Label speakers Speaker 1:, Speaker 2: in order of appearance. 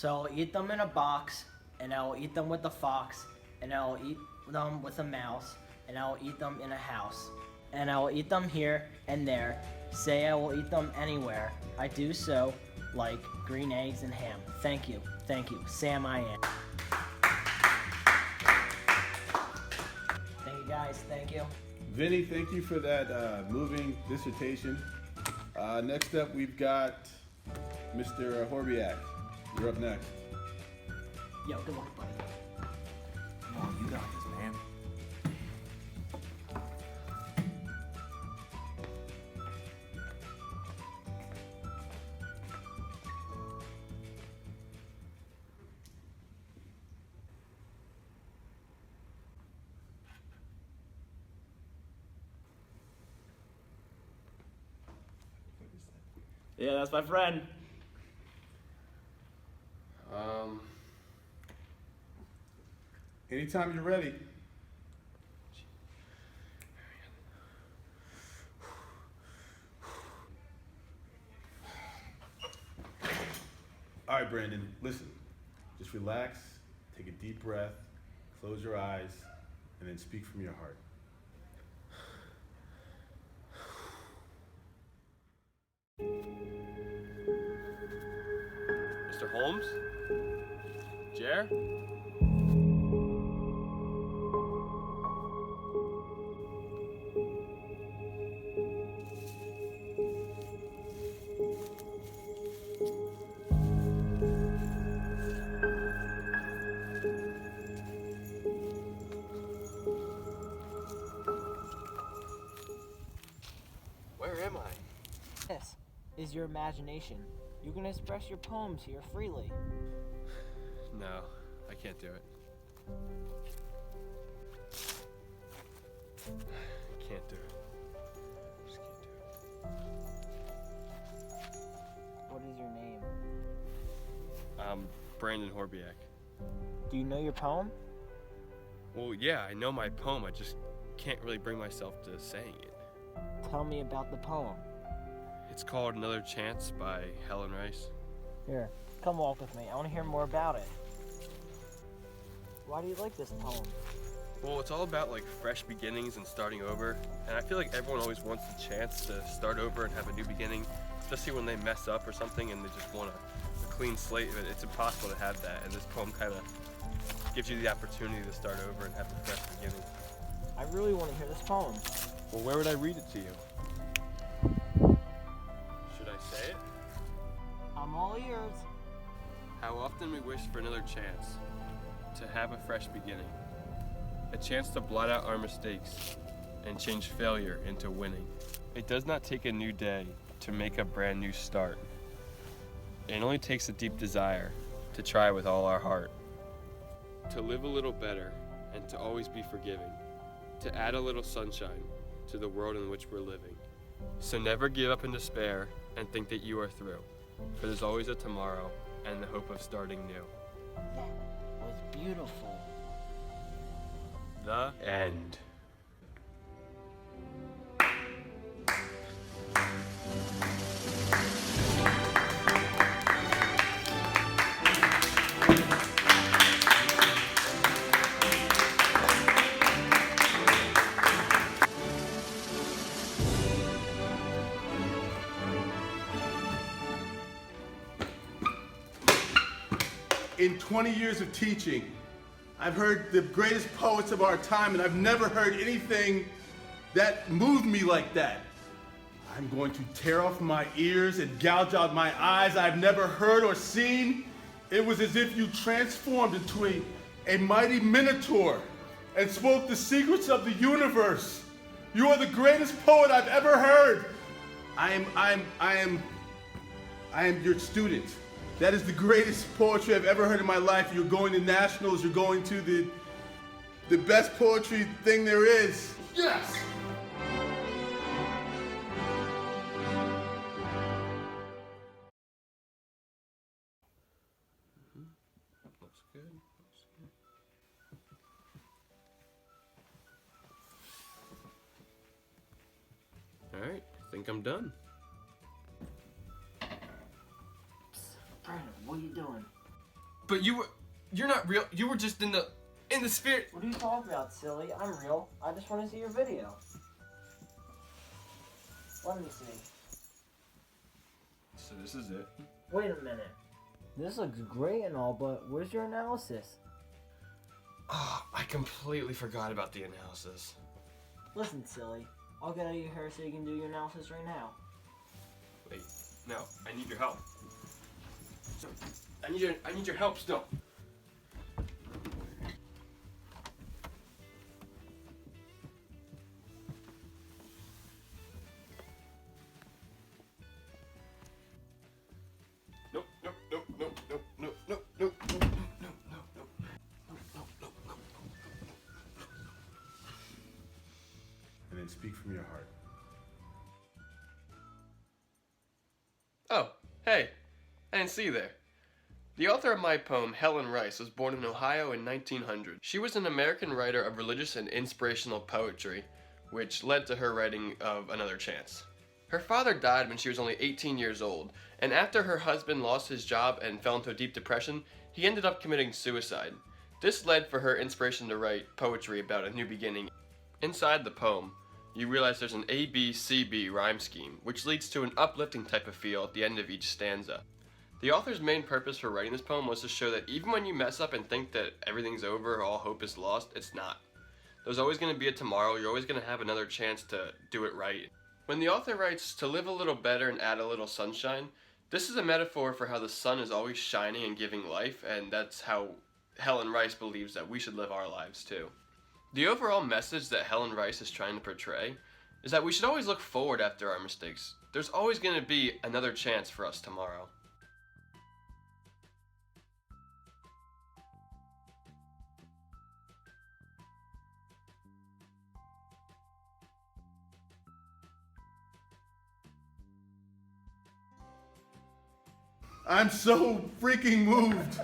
Speaker 1: So I'll eat them in a box, and I'll eat them with a fox, and I'll eat them with a mouse, and I'll eat them in a house. And I will eat them here and there. Say I will eat them anywhere. I do so like green eggs and ham. Thank you. Sam I am. Thank you guys, thank you.
Speaker 2: Vinny, thank you for that moving dissertation. Next up, we've got Mr. Horbiak. You're up next.
Speaker 1: Yo, good luck, buddy.
Speaker 3: Come on, you got this, man.
Speaker 4: Yeah, that's my friend.
Speaker 2: Anytime you're ready. All right, Brandon, listen. Just relax, take a deep breath, close your eyes, and then speak from your heart.
Speaker 5: Mr. Holmes? Jer? Where am I?
Speaker 1: This is your imagination. You can express your poems here freely.
Speaker 5: No, I can't do it. I can't do it. I just can't do it.
Speaker 1: What is your name?
Speaker 5: I'm Brandon Horbiak.
Speaker 1: Do you know your poem?
Speaker 5: Well, yeah, I know my poem. I just can't really bring myself to saying it.
Speaker 1: Tell me about the poem.
Speaker 5: It's called Another Chance by Helen Rice.
Speaker 1: Here, come walk with me. I want to hear more about it. Why do you like this poem?
Speaker 5: Well, it's all about like fresh beginnings and starting over. And I feel like everyone always wants the chance to start over and have a new beginning, especially when they mess up or something and they just want a clean slate. But it's impossible to have that. And this poem kind of gives you the opportunity to start over and have a fresh beginning.
Speaker 1: I really want to hear this poem.
Speaker 5: Well, where would I read it to you? Should I say it?
Speaker 1: I'm all ears.
Speaker 5: How often we wish for another chance to have a fresh beginning. A chance to blot out our mistakes and change failure into winning. It does not take a new day to make a brand new start. It only takes a deep desire to try with all our heart. To live a little better and to always be forgiving. To add a little sunshine to the world in which we're living. So never give up in despair and think that you are through. For there's always a tomorrow and the hope of starting new.
Speaker 1: That was beautiful.
Speaker 5: The end.
Speaker 2: In 20 years of teaching, I've heard the greatest poets of our time, and I've never heard anything that moved me like that. I'm going to tear off my ears and gouge out my eyes. I've never heard or seen. It was as if you transformed into a mighty minotaur and spoke the secrets of the universe. You are the greatest poet I've ever heard. I am your student. That is the greatest poetry I've ever heard in my life. You're going to nationals, you're going to the best poetry thing there is. Yes!
Speaker 5: Looks good. All right, I think I'm done.
Speaker 1: Brandon, what are you doing?
Speaker 5: But you're not real. You were just in the spirit.
Speaker 1: What are you talking about, silly? I'm real. I just want to see your video. Let me see.
Speaker 5: So this is it.
Speaker 1: Wait a minute. This looks great and all, but where's your analysis?
Speaker 5: Oh, I completely forgot about the analysis.
Speaker 1: Listen, silly. I'll get out of your hair so you can do your analysis right now.
Speaker 5: Wait, no, I need your help. So, I need your help still. Nope, nope, nope, nope, nope, nope, nope, nope, nope, nope, nope, nope, nope, nope, nope.
Speaker 2: And then speak from your heart.
Speaker 5: Oh, hey, I didn't see you there. The author of my poem, Helen Rice, was born in Ohio in 1900. She was an American writer of religious and inspirational poetry, which led to her writing of Another Chance. Her father died when she was only 18 years old, and after her husband lost his job and fell into a deep depression, he ended up committing suicide. This led for her inspiration to write poetry about a new beginning. Inside the poem, you realize there's an A-B-C-B rhyme scheme, which leads to an uplifting type of feel at the end of each stanza. The author's main purpose for writing this poem was to show that even when you mess up and think that everything's over or all hope is lost, it's not. There's always going to be a tomorrow, you're always going to have another chance to do it right. When the author writes, to live a little better and add a little sunshine, this is a metaphor for how the sun is always shining and giving life, and that's how Helen Rice believes that we should live our lives too. The overall message that Helen Rice is trying to portray is that we should always look forward after our mistakes. There's always going to be another chance for us tomorrow.
Speaker 2: I'm so freaking moved.